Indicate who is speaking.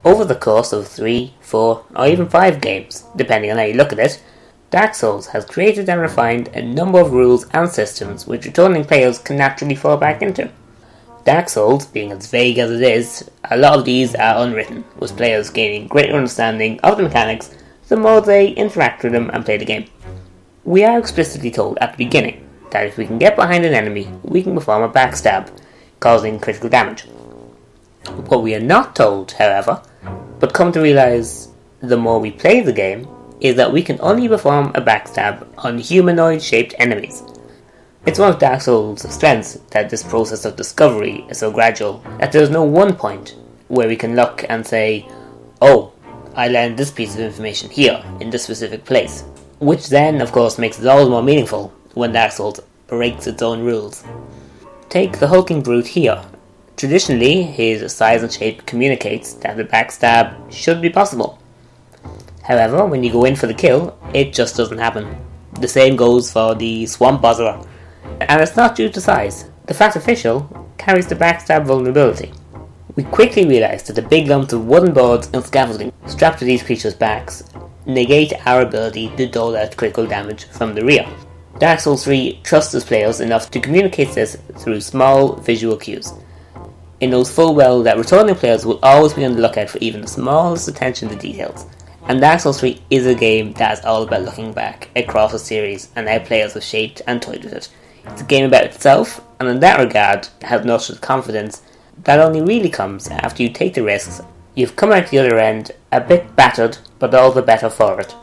Speaker 1: Over the course of 3, 4, or even 5 games, depending on how you look at it, Dark Souls has created and refined a number of rules and systems which returning players can naturally fall back into. Dark Souls, being as vague as it is, a lot of these are unwritten, with players gaining greater understanding of the mechanics the more they interact with them and play the game. We are explicitly told at the beginning that if we can get behind an enemy, we can perform a backstab, causing critical damage. What we are not told, however, but come to realise the more we play the game, is that we can only perform a backstab on humanoid-shaped enemies. It's one of Dark Souls' strengths that this process of discovery is so gradual that there is no one point where we can look and say, oh, I learned this piece of information here, in this specific place. Which then, of course, makes it all the more meaningful when Dark Souls breaks its own rules. Take the hulking brute here. Traditionally, his size and shape communicates that the backstab should be possible. However, when you go in for the kill, it just doesn't happen. The same goes for the Swamp Bozzerer. And it's not due to size. The Fat Official carries the backstab vulnerability. We quickly realise that the big lumps of wooden boards and scaffolding strapped to these creatures' backs negate our ability to dole out critical damage from the rear. Dark Souls 3 trusts its players enough to communicate this through small visual cues. It knows full well that returning players will always be on the lookout for even the smallest attention to details. And Dark Souls 3 is a game that is all about looking back across a series and how players have shaped and toyed with it. It's a game about itself, and in that regard has nurtured confidence that only really comes after you take the risks. You've come out the other end a bit battered, but all the better for it.